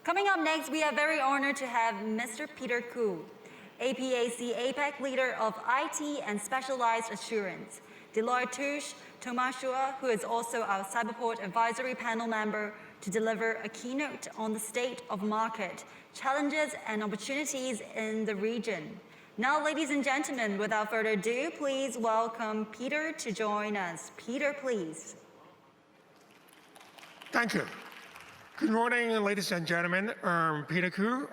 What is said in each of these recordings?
Coming up next, we are very honored to have Mr. Peter Koo, APAC APAC leader of IT and specialized assurance, Deloitte Touche, Tohmatsu, who is also our Cyberport advisory panel member, to deliver a keynote on the state of market, challenges and opportunities in the region. Now, ladies and gentlemen, without further ado, please welcome Peter to join us. Peter, please. Thank you. Good morning, ladies and gentlemen. Peter Koo.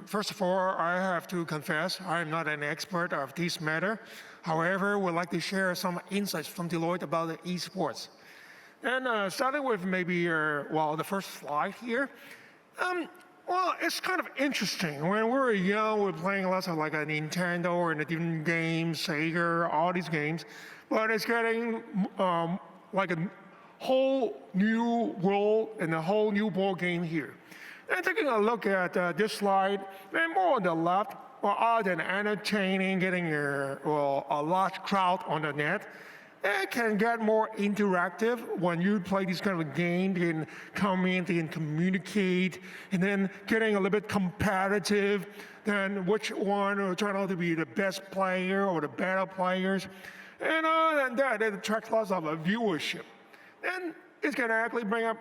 First of all, I have to confess, I am not an expert of this matter. However, would like to share some insights from Deloitte about the eSports. And starting with maybe, the first slide here. It's kind of interesting. When we were young, we were playing lots of like a Nintendo and the different games, Sega, all these games. But it's getting like a whole new world and a whole new ball game here. And taking a look at this slide, and more on the left, other than entertaining, getting a large crowd on the net, it can get more interactive when you play this kind of game. You can come in, you can communicate, and then getting a little bit competitive, then which one will turn out to be the best player or the better players. And that it attracts lots of viewership. And it can actually bring up,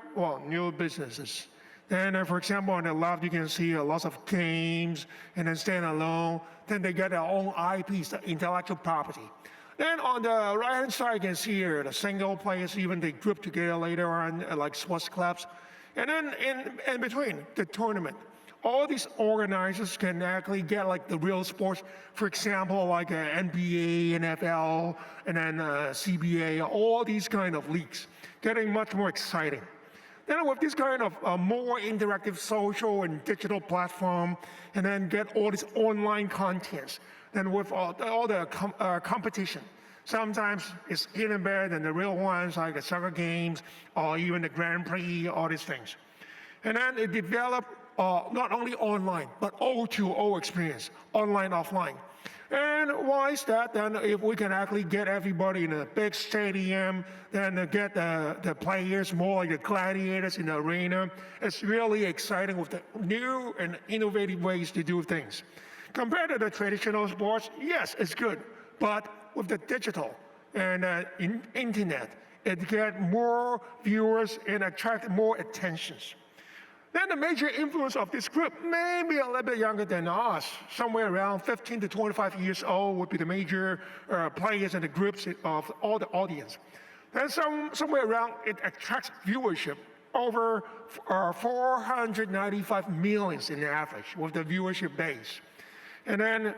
new businesses. And for example, on the left, you can see lots of games, and then standalone. Then they get their own IPs, the intellectual property. Then on the right-hand side, you can see here the single players, even they group together later on, like sports clubs. And then in between, the tournament. All these organizers can actually get like the real sports, for example, like NBA, NFL, and then CBA, all these kind of leagues, getting much more exciting. Then with this kind of more interactive social and digital platform, and then get all these online contents, then with all the competition. Sometimes it's even better than the real ones, like the soccer games, or even the Grand Prix, all these things. And then it developed not only online, but O2O experience, online, offline. And why is that? Then if we can actually get everybody in a big stadium, then get the players more like the gladiators in the arena, it's really exciting with the new and innovative ways to do things. Compared to the traditional sports, yes, it's good, but with the digital and internet, it gets more viewers and attract more attentions. Then the major influence of this group may be a little bit younger than us. Somewhere around 15 to 25 years old would be the major players and the groups of all the audience. Then somewhere around, it attracts viewership over 495 million in average with the viewership base. And then,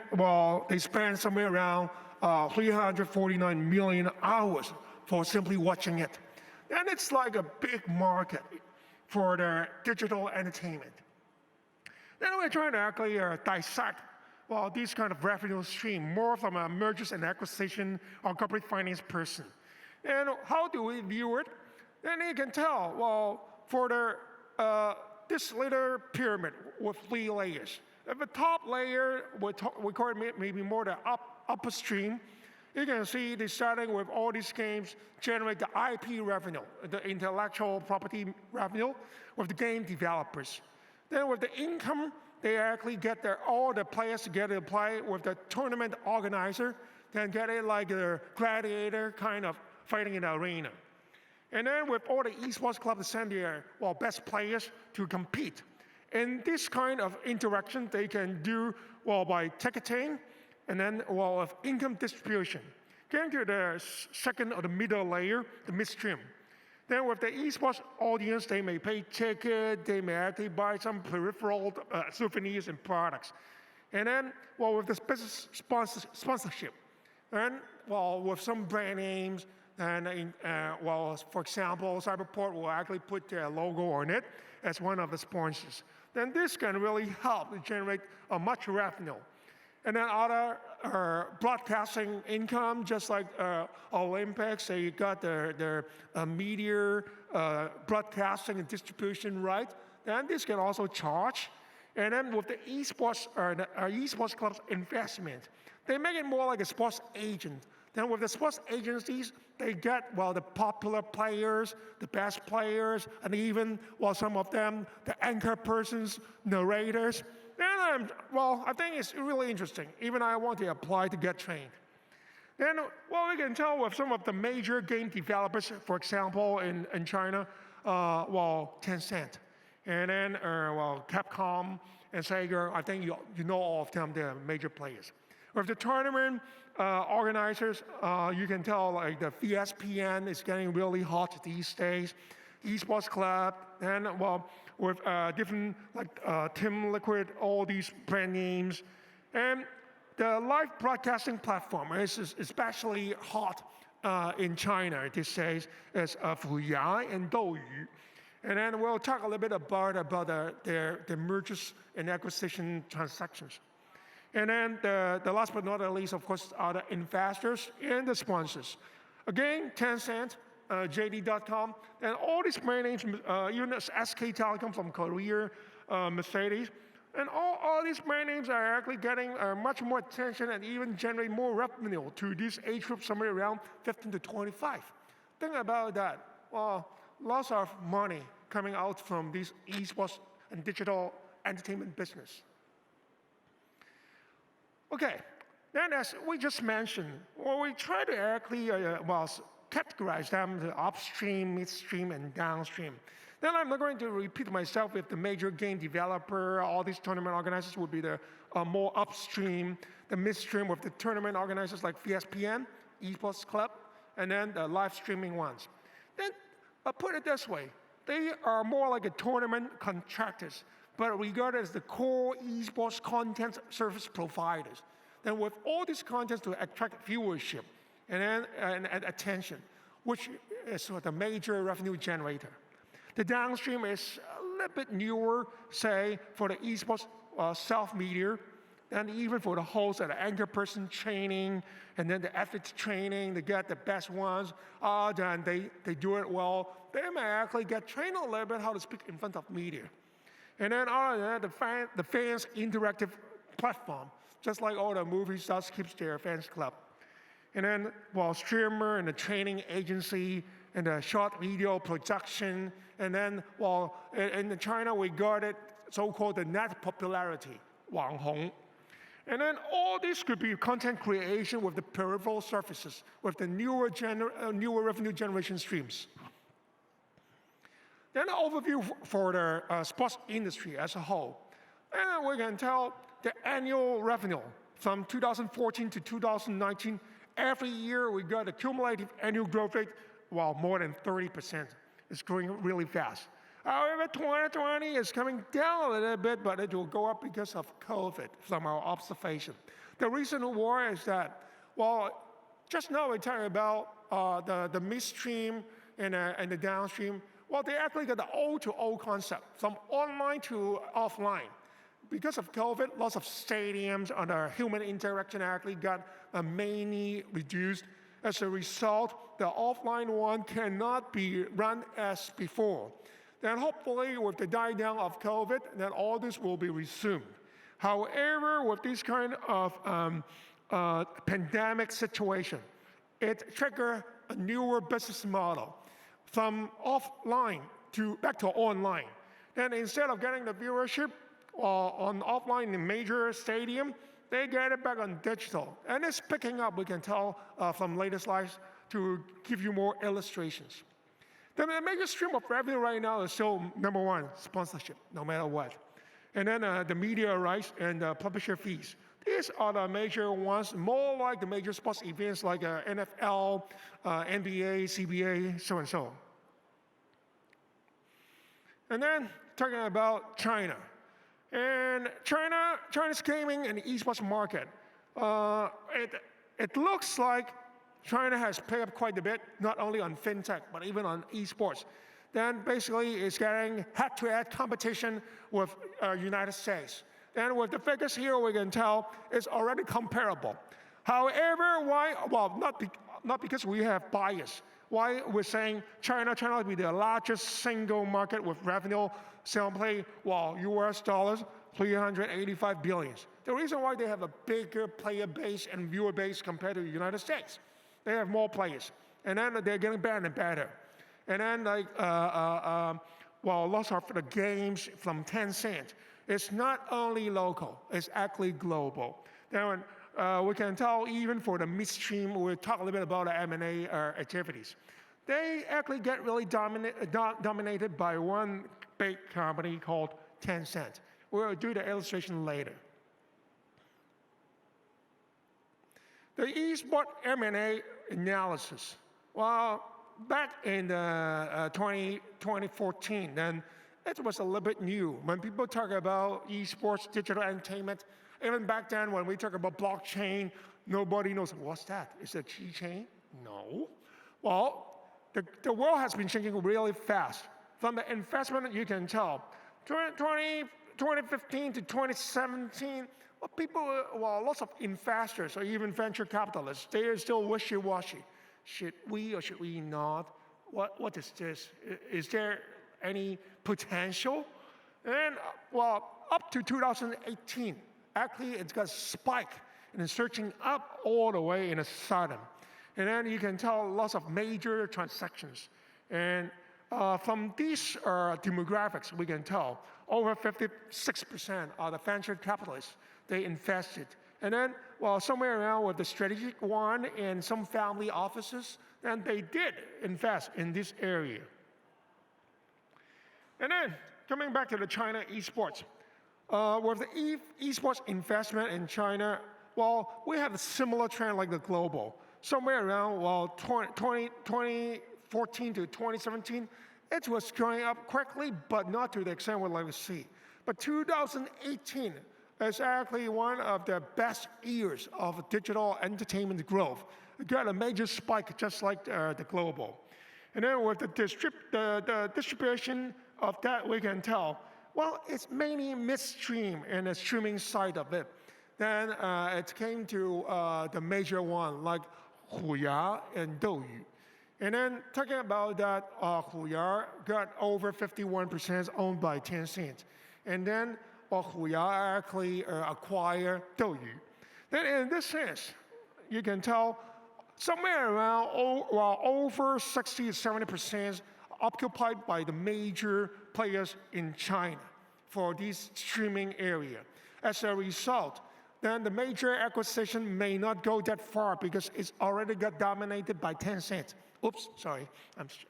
they spend somewhere around 349 million hours for simply watching it. And it's like a big market for the digital entertainment. Then we're trying to actually dissect, this kind of revenue stream more from a mergers and acquisition or corporate finance person. And how do we view it? Then you can tell, for the this little pyramid with 3 layers. At the top layer, we call it maybe more the upper stream. You can see they're starting with all these games generate the IP revenue, the intellectual property revenue with the game developers. Then with the income, they actually get all the players together to play with the tournament organizer, then get it like a gladiator kind of fighting in the arena. And then with all the esports clubs send their best players to compete. And this kind of interaction they can do by ticketing, and then of income distribution. Getting to the second or the middle layer, the midstream. Then with the esports audience, they may pay ticket, they may actually buy some peripheral souvenirs and products. And then, with the business sponsorship, and with some brand names, and for example, Cyberport will actually put their logo on it as one of the sponsors. Then this can really help to generate much revenue. And then other broadcasting income, just like Olympics, they got their media broadcasting and distribution right. Then this can also charge. And then with the esports club's investment, they make it more like a sports agent Then with the sports agencies, they get, well, the popular players, the best players, and even, well, some of them, the anchor persons, narrators. And, well, I think it's really interesting. Even I want to apply to get trained. Then, well, we can tell with some of the major game developers, for example, in China, well, Tencent. And then, well, Capcom and Sega, I think you know all of them, they're major players. With the tournament organizers, you can tell like the ESPN is getting really hot these days. eSports Club, and well, with different like Team Liquid, all these brand names. And the live broadcasting platform is especially hot in China these days, is Fuyang and Douyu. And then we'll talk a little bit about their mergers and acquisition transactions. And then the last but not least, of course, are the investors and the sponsors. Again, Tencent, JD.com, and all these brand names, even SK Telecom from Korea, Mercedes, and all these brand names are actually getting much more attention and even generate more revenue to this age group, somewhere around 15 to 25. Think about that. Well, lots of money coming out from this esports and digital entertainment business. Okay, then as we just mentioned, well, we try to actually categorize them to upstream, midstream, and downstream. Then I'm not going to repeat myself if the major game developer, all these tournament organizers would be the more upstream, the midstream with the tournament organizers like ESPN, eSports Club, and then the live streaming ones. Then, put it this way, they are more like a tournament contractors, but regarded as the core esports content service providers. Then with all these contents to attract viewership and attention, which is the major revenue generator. The downstream is a little bit newer, say, for the esports self-media, and even for the host and the anchor person training, and then the athletes training, they get the best ones, then they do it well. They may actually get trained a little bit how to speak in front of media. And then other than that, the fans interactive platform, just like all the movie stars keeps their fans club. And then, well, streamer and the training agency and the short video production. And then, well, in China, we got it so-called the net popularity, 网红. And then all this could be content creation with the peripheral services, with the newer revenue generation streams. Then an overview for the sports industry as a whole. And we can tell the annual revenue from 2014 to 2019, every year we got a cumulative annual growth rate, well, more than 30%. It's growing really fast. However, 2020 is coming down a little bit, but it will go up because of COVID from our observation. The reason why is that, well, just now we're talking about the midstream and the downstream. Well, they actually got the O2O concept, from online to offline. Because of COVID, lots of stadiums and human interaction actually got mainly reduced. As a result, the offline one cannot be run as before. Then hopefully with the die down of COVID, then all this will be resumed. However, with this kind of pandemic situation, it triggered a newer business model from offline back to online. Then instead of getting the viewership on offline in major stadium, they get it back on digital. And it's picking up, we can tell from later slides, to give you more illustrations. The major stream of revenue right now is still number one, sponsorship, no matter what. And then the media rights and publisher fees. These are the major ones, more like the major sports events like NFL, NBA, CBA, so and so. And then talking about China. And China's gaming and esports market, it looks like China has picked up quite a bit, not only on fintech, but even on esports. Then basically it's getting head-to-head competition with United States. And with the figures here, we can tell it's already comparable. However, why? Well, not because we have bias. Why we're saying China will be the largest single market with revenue simply, well, US dollars, 385 billion. The reason why they have a bigger player base and viewer base compared to the United States. They have more players. And then they're getting better and better. And then lots of the games from Tencent. It's not only local, it's actually global. Then we can tell even for the midstream, we'll talk a little bit about the M&A activities. They actually get really dominated by one big company called Tencent. We'll do the illustration later. The eSport M&A analysis. Well, back in 2014, then it was a little bit new. When people talk about eSports, digital entertainment, even back then when we talk about blockchain, nobody knows, what's that? Is it a keychain? No. Well, the world has been changing really fast. From the investment, you can tell. 2015 to 2017, lots of investors or even venture capitalists, they are still wishy-washy. Should we or should we not? What is this? Is there any potential? And up to 2018, actually it's got a spike and it's searching up all the way in a sudden. And then you can tell lots of major transactions. And from these demographics, we can tell over 56% are the venture capitalists. They invested. And then, somewhere around with the strategic one and some family offices, then they did invest in this area. And then, coming back to the China esports. With the esports investment in China, we have a similar trend like the global. Somewhere around 2014 to 2017, it was going up quickly, but not to the extent we'd like to see. But 2018 is actually one of the best years of digital entertainment growth. It got a major spike just like the global. And then with the distribution of that, we can tell, it's mainly midstream and the streaming side of it. Then it came to the major one, like Huya and Douyu. And then talking about that, Huya got over 51% owned by Tencent. And then Huya actually acquired Douyu. Then in this sense, you can tell somewhere around over 60 to 70% occupied by the major players in China for this streaming area. As a result, then the major acquisition may not go that far because it's already got dominated by Tencent. Oops, sorry,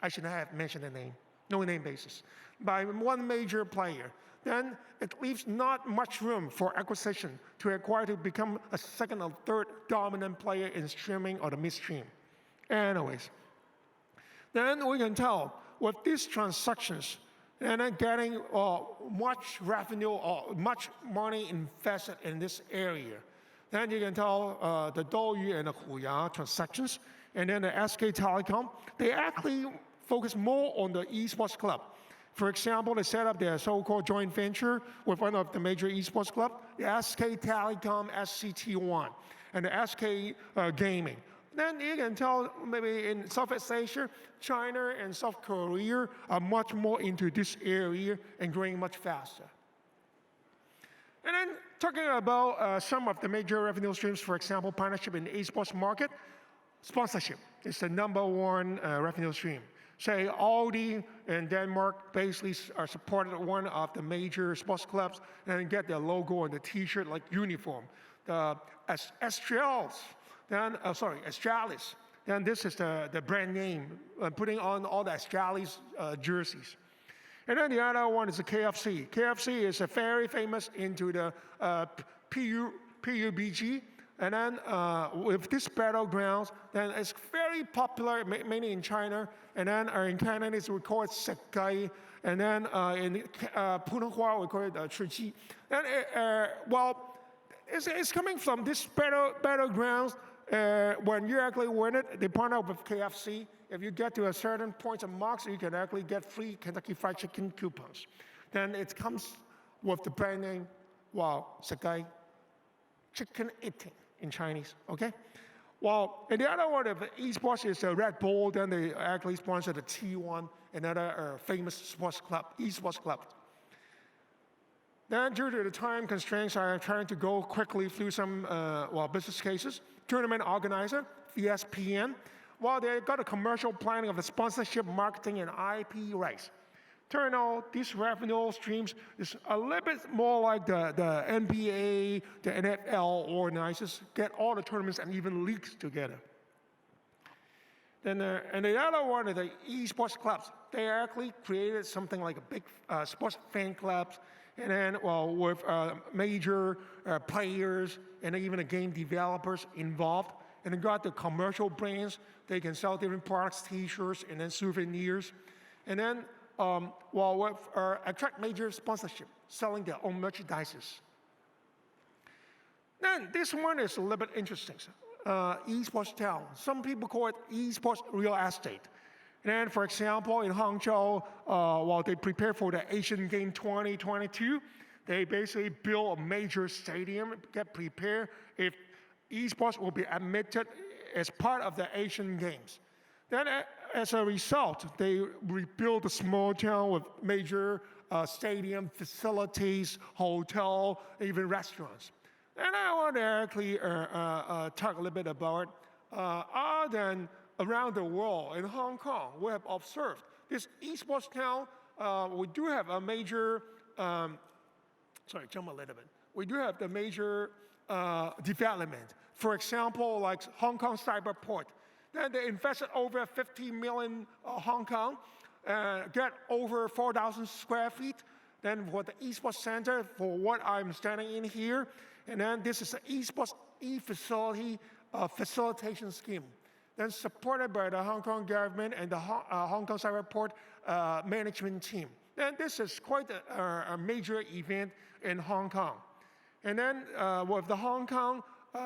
I shouldn't have mentioned the name. No name basis. By one major player. Then it leaves not much room for acquisition to acquire to become a second or third dominant player in streaming or the midstream. Anyways, then we can tell with these transactions and then getting much revenue or much money invested in this area. Then you can tell the Douyu and the Huya transactions, and then the SK Telecom, they actually focus more on the esports club. For example, they set up their so-called joint venture with one of the major esports clubs, the SK Telecom SCT1, and the SK Gaming. Then you can tell maybe in Southeast Asia, China and South Korea are much more into this area and growing much faster. And then talking about some of the major revenue streams, for example, partnership in the esports market, sponsorship is the #1 revenue stream. Say Aldi in Denmark basically are supported one of the major sports clubs and get their logo on the T-shirt like uniform. The Astralis, then this is the brand name, putting on all the Astralis jerseys. And then the other one is the KFC. KFC is a very famous into the PUBG. And then with this battlegrounds, then it's very popular, mainly in China. And then in Cantonese, we call it Sekai. And then in Putonghua, we call it Chiqi. And it's coming from this battlegrounds. When you actually win it, they partner up with KFC. If you get to a certain point of marks, you can actually get free Kentucky Fried Chicken coupons. Then it comes with the brand name, Sekai, chicken eating in Chinese, okay? And the other one of esports is Red Bull. Then they actually sponsor the T1, another famous sports club, esports club. Then due to the time constraints, I am trying to go quickly through some business cases. Tournament organizer, ESPN. Well, they got a commercial planning of the sponsorship, marketing, and IP rights. Turn out these revenue streams is a little bit more like the NBA, the NFL organizers get all the tournaments and even leagues together. Then, and the other one is the eSports clubs. They actually created something like a big sports fan clubs, and then, well, with major players and even the game developers involved, and they got the commercial brands. They can sell different products, T-shirts, and then souvenirs, and then, well, with attract major sponsorship, selling their own merchandises. Then this one is a little bit interesting. Esports town. Some people call it esports real estate. And for example, in Hangzhou, while they prepare for the Asian Game 2022, they basically build a major stadium, get prepared if esports will be admitted as part of the Asian Games. Then as a result, they rebuild a small town with major stadium facilities, hotel, even restaurants. And I want to actually talk a little bit about other than around the world in Hong Kong, we have observed this esports town. We do have a major, sorry, jump a little bit. We do have the major development. For example, like Hong Kong Cyberport. Then they invested over 50 million Hong Kong, get over 4,000 square feet. Then for the esports center, for what I'm standing in here, and then this is the esports e-facility facilitation scheme. Then supported by the Hong Kong government and the Hong Kong Cyberport management team. And this is quite a major event in Hong Kong. And then with the Hong Kong,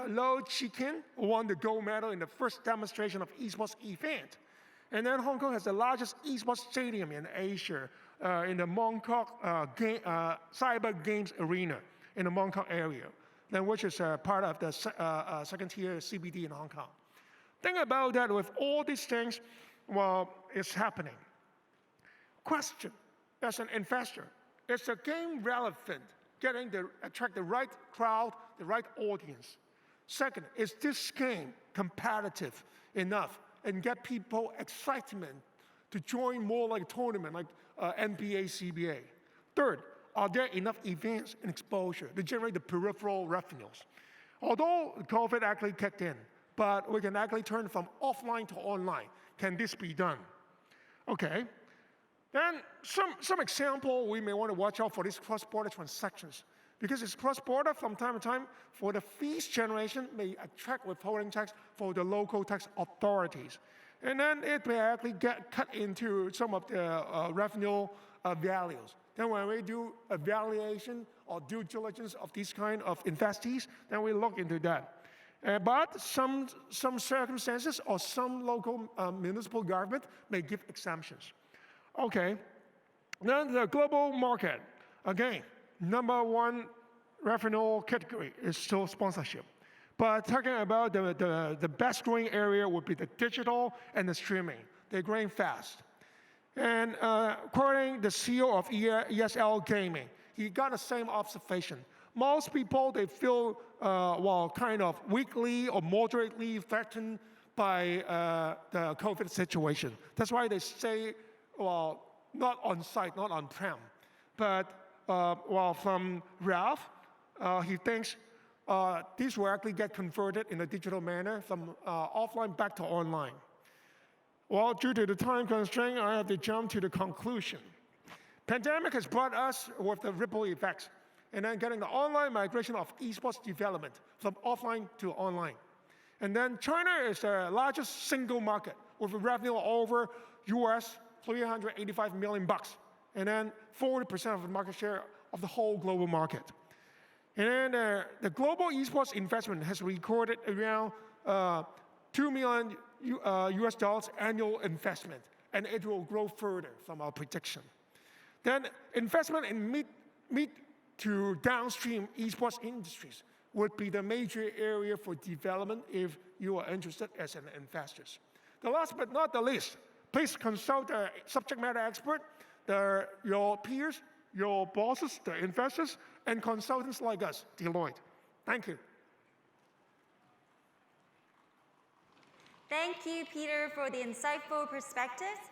Lo Chikin won the gold medal in the first demonstration of esports event. And then Hong Kong has the largest esports stadium in Asia in the Mong Kok Cyber Games Arena in the Mong Kok area, then which is part of the second tier CBD in Hong Kong. Think about that with all these things, well, it's happening. Question, as an investor, is the game relevant, attract the right crowd, the right audience? Second, is this game competitive enough and get people excitement to join more like tournament, like NBA, CBA? Third, are there enough events and exposure to generate the peripheral revenues? Although COVID actually kicked in, but we can actually turn from offline to online. Can this be done? Okay. Then some example, we may want to watch out for these cross-border transactions. Because it's cross-border from time to time, for the fees generation may attract withholding tax for the local tax authorities. And then it may actually get cut into some of the revenue values. Then when we do evaluation or due diligence of these kind of investees, then we look into that. But some circumstances or some local municipal government may give exemptions. Okay, then the global market, again, number one revenue category is still sponsorship. But talking about the best growing area would be the digital and the streaming. They're growing fast. And according the CEO of ESL Gaming, he got the same observation. Most people, they feel, well, kind of weakly or moderately threatened by the COVID situation. That's why they say, well, not on site, not on-prem. But, well, from Ralph, he thinks these will actually get converted in a digital manner from offline back to online. Well, due to the time constraint, I have to jump to the conclusion. Pandemic has brought us with the ripple effects, and then getting the online migration of esports development from offline to online. And then China is the largest single market with a revenue over US $385 million, and then 40% of the market share of the whole global market. And then the global esports investment has recorded around $2 million US dollars annual investment, and it will grow further from our prediction. Then investment in mid to downstream esports industries would be the major area for development if you are interested as an investor. The last but not the least, please consult a subject matter expert, your peers, your bosses, the investors, and consultants like us, Deloitte. Thank you. Thank you, Peter, for the insightful perspectives.